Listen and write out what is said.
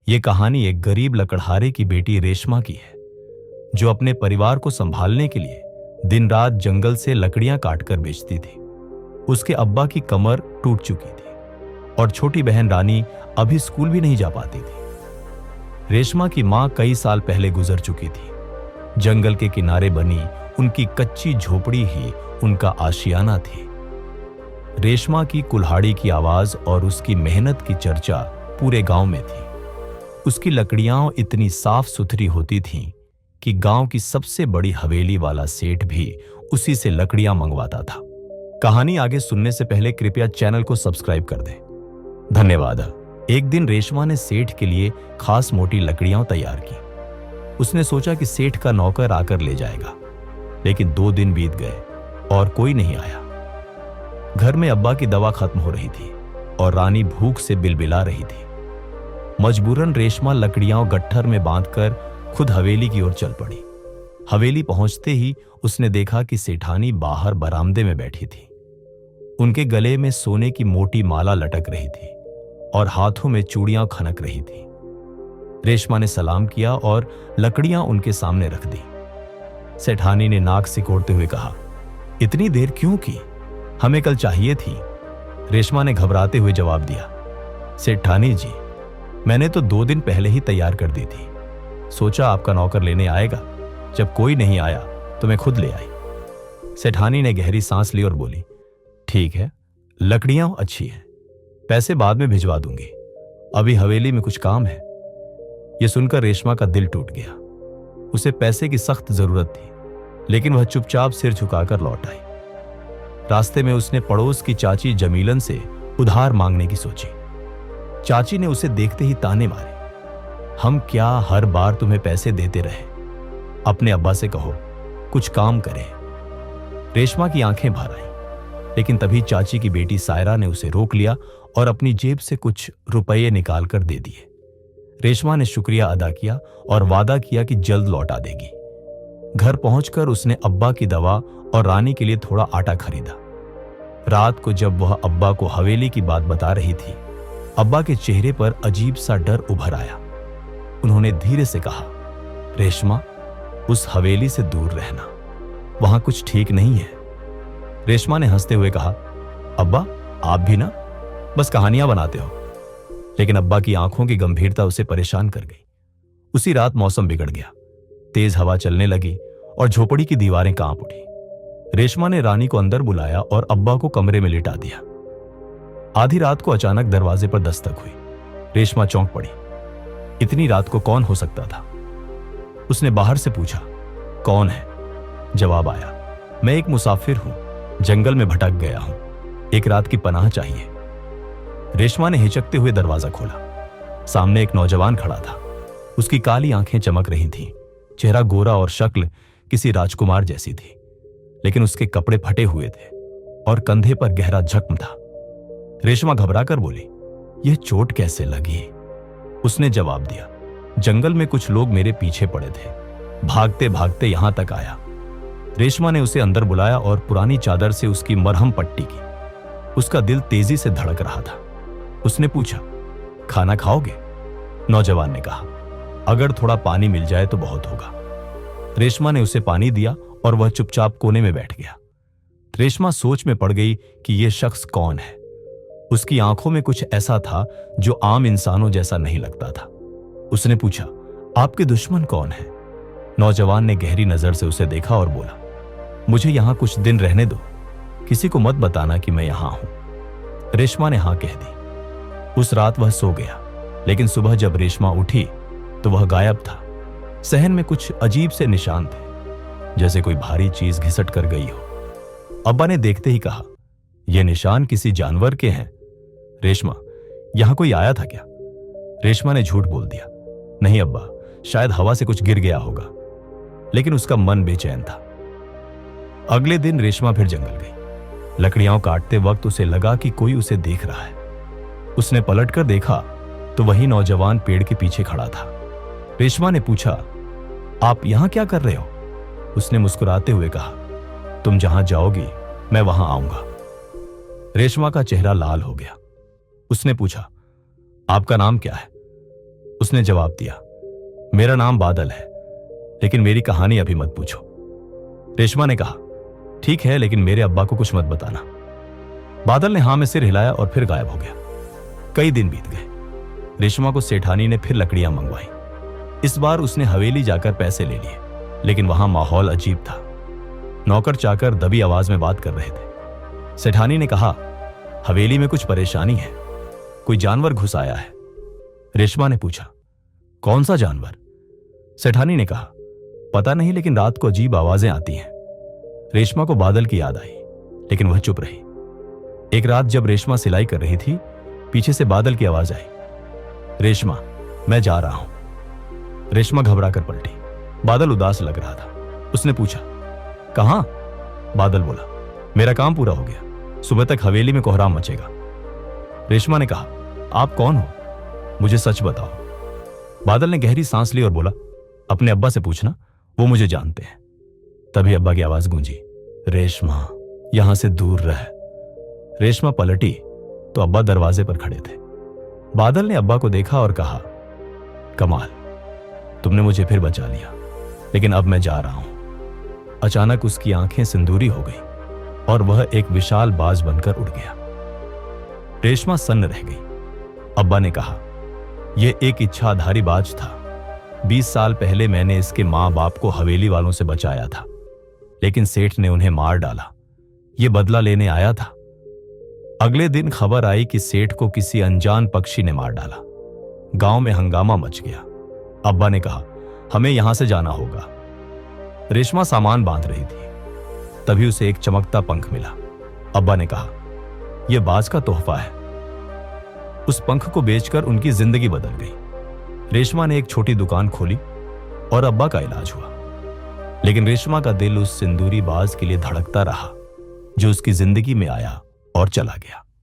ये कहानी एक गरीब लकड़हारे की बेटी रेशमा की है, जो अपने परिवार को संभालने के लिए दिन रात जंगल से लकड़ियां काटकर बेचती थी। उसके अब्बा की कमर टूट चुकी थी और छोटी बहन रानी अभी स्कूल भी नहीं जा पाती थी। रेशमा की मां कई साल पहले गुजर चुकी थी। जंगल के किनारे बनी उनकी कच्ची झोपड़ी ही उनका आशियाना थी। रेशमा की कुल्हाड़ी की आवाज और उसकी मेहनत की चर्चा पूरे गांव में थी। उसकी लकड़ियां इतनी साफ सुथरी होती थीं कि गांव की सबसे बड़ी हवेली वाला सेठ भी उसी से लकड़ियां मंगवाता था। कहानी आगे सुनने से पहले कृपया चैनल को सब्सक्राइब कर दें। धन्यवाद। एक दिन रेशमा ने सेठ के लिए खास मोटी लकड़ियां तैयार की। उसने सोचा कि सेठ का नौकर आकर ले जाएगा, लेकिन 2 दिन बीत गए और कोई नहीं आया। घर में अब्बा की दवा खत्म हो रही थी और रानी भूख से बिलबिला रही थी। मजबूरन रेशमा लकड़ियां गट्ठर में बांधकर खुद हवेली की ओर चल पड़ी। हवेली पहुंचते ही उसने देखा कि सेठानी बाहर बरामदे में बैठी थी। उनके गले में सोने की मोटी माला लटक रही थी और हाथों में चूड़ियां खनक रही थी। रेशमा ने सलाम किया और लकड़ियां उनके सामने रख दी। सेठानी ने नाक सिकोड़ते हुए कहा, इतनी देर क्यों की? हमें कल चाहिए थी। रेशमा ने घबराते हुए जवाब दिया, सेठानी जी, मैंने तो 2 दिन पहले ही तैयार कर दी थी। सोचा आपका नौकर लेने आएगा। जब कोई नहीं आया तो मैं खुद ले आई। सेठानी ने गहरी सांस ली और बोली, ठीक है, लकड़ियां अच्छी हैं, पैसे बाद में भिजवा दूंगी, अभी हवेली में कुछ काम है। यह सुनकर रेशमा का दिल टूट गया। उसे पैसे की सख्त जरूरत थी, लेकिन वह चुपचाप सिर झुकाकर लौट आई। रास्ते में उसने पड़ोस की चाची जमीलन से उधार मांगने की सोची। चाची ने उसे देखते ही ताने मारे, हम क्या हर बार तुम्हें पैसे देते रहे? अपने अब्बा से कहो कुछ काम करे। रेशमा की आंखें भर आईं, लेकिन तभी चाची की बेटी सायरा ने उसे रोक लिया और अपनी जेब से कुछ रुपये निकालकर दे दिए। रेशमा ने शुक्रिया अदा किया और वादा किया कि जल्द लौटा देगी। घर पहुंचकर उसने अब्बा की दवा और रानी के लिए थोड़ा आटा खरीदा। रात को जब वह अब्बा को हवेली की बात बता रही थी, अब्बा के चेहरे पर अजीब सा डर उभर आया। उन्होंने धीरे से कहा, रेशमा, उस हवेली से दूर रहना, वहां कुछ ठीक नहीं है। रेशमा ने हंसते हुए कहा, अब्बा आप भी ना बस कहानियां बनाते हो। लेकिन अब्बा की आंखों की गंभीरता उसे परेशान कर गई। उसी रात मौसम बिगड़ गया। तेज हवा चलने लगी और झोपड़ी की दीवारें कांप उठी। रेशमा ने रानी को अंदर बुलाया और अब्बा को कमरे में लिटा दिया। आधी रात को अचानक दरवाजे पर दस्तक हुई। रेशमा चौंक पड़ी। इतनी रात को कौन हो सकता था? उसने बाहर से पूछा, कौन है? जवाब आया, मैं एक मुसाफिर हूं, जंगल में भटक गया हूं, एक रात की पनाह चाहिए। रेशमा ने हिचकते हुए दरवाजा खोला। सामने एक नौजवान खड़ा था। उसकी काली आंखें चमक रही थीं, चेहरा गोरा और शक्ल किसी राजकुमार जैसी थी, लेकिन उसके कपड़े फटे हुए थे और कंधे पर गहरा जख्म था। रेशमा घबराकर बोली, यह चोट कैसे लगी? उसने जवाब दिया, जंगल में कुछ लोग मेरे पीछे पड़े थे, भागते भागते यहां तक आया। रेशमा ने उसे अंदर बुलाया और पुरानी चादर से उसकी मरहम पट्टी की। उसका दिल तेजी से धड़क रहा था। उसने पूछा, खाना खाओगे? नौजवान ने कहा, अगर थोड़ा पानी मिल जाए तो बहुत होगा। रेशमा ने उसे पानी दिया और वह चुपचाप कोने में बैठ गया। रेशमा सोच में पड़ गई कि यह शख्स कौन है। उसकी आंखों में कुछ ऐसा था जो आम इंसानों जैसा नहीं लगता था। उसने पूछा, आपके दुश्मन कौन है? नौजवान ने गहरी नजर से उसे देखा और बोला, मुझे यहां कुछ दिन रहने दो, किसी को मत बताना कि मैं यहां हूं। रेशमा ने हां कह दी। उस रात वह सो गया, लेकिन सुबह जब रेशमा उठी तो वह गायब था। सहन में कुछ अजीब से निशान थे, जैसे कोई भारी चीज घिसट कर गई हो। अब्बा ने देखते ही कहा, यह निशान किसी जानवर के हैं। रेशमा, यहां कोई आया था क्या? रेशमा ने झूठ बोल दिया, नहीं अब्बा, शायद हवा से कुछ गिर गया होगा। लेकिन उसका मन बेचैन था। अगले दिन रेशमा फिर जंगल गई। लकड़ियां काटते वक्त उसे लगा कि कोई उसे देख रहा है। उसने पलटकर देखा तो वही नौजवान पेड़ के पीछे खड़ा था। रेशमा ने पूछा, आप यहां क्या कर रहे हो? उसने मुस्कुराते हुए कहा, तुम जहां जाओगी मैं वहां आऊंगा। रेशमा का चेहरा लाल हो गया। उसने पूछा, आपका नाम क्या है? उसने जवाब दिया, मेरा नाम बादल है, लेकिन मेरी कहानी अभी मत पूछो। रेशमा ने कहा, ठीक है, लेकिन मेरे अब्बा को कुछ मत बताना। बादल ने हां में सिर हिलाया और फिर गायब हो गया। कई दिन बीत गए। रेशमा को सेठानी ने फिर लकड़ियां मंगवाई। इस बार उसने हवेली जाकर पैसे ले लिए, लेकिन वहां माहौल अजीब था। नौकर चाकर दबी आवाज में बात कर रहे थे। सेठानी ने कहा, हवेली में कुछ परेशानी है, कोई जानवर घुस आया है। रेशमा ने पूछा, कौन सा जानवर? सेठानी ने कहा, पता नहीं, लेकिन रात को अजीब आवाजें आती हैं। रेशमा को बादल की याद आई, लेकिन वह चुप रही। एक रात जब रेशमा सिलाई कर रही थी, पीछे से बादल की आवाज आई, रेशमा, मैं जा रहा हूं। रेशमा घबरा कर पलटी। बादल उदास लग रहा था। उसने पूछा, कहां? बादल बोला, मेरा काम पूरा हो गया, सुबह तक हवेली में कोहराम मचेगा। रेशमा ने कहा, आप कौन हो? मुझे सच बताओ। बादल ने गहरी सांस ली और बोला, अपने अब्बा से पूछना, वो मुझे जानते हैं। तभी अब्बा की आवाज गूंजी, रेशमा, यहां से दूर रह। रेशमा पलटी तो अब्बा दरवाजे पर खड़े थे। बादल ने अब्बा को देखा और कहा, कमाल, तुमने मुझे फिर बचा लिया, लेकिन अब मैं जा रहा हूं। अचानक उसकी आंखें सिंदूरी हो गई और वह एक विशाल बाज बनकर उड़ गया। रेशमा सन्न रह गई। अब्बा ने कहा, यह एक इच्छाधारी बाज था। 20 साल पहले मैंने इसके मां बाप को हवेली वालों से बचाया था, लेकिन सेठ ने उन्हें मार डाला। यह बदला लेने आया था। अगले दिन खबर आई कि सेठ को किसी अनजान पक्षी ने मार डाला। गांव में हंगामा मच गया। अब्बा ने कहा, हमें यहां से जाना होगा। रेशमा सामान बांध रही थी, तभी उसे एक चमकता पंख मिला। अब्बा ने कहा, यह बाज का तोहफा है। उस पंख को बेचकर उनकी जिंदगी बदल गई। रेशमा ने एक छोटी दुकान खोली और अब्बा का इलाज हुआ। लेकिन रेशमा का दिल उस सिंदूरी बाज के लिए धड़कता रहा, जो उसकी जिंदगी में आया और चला गया।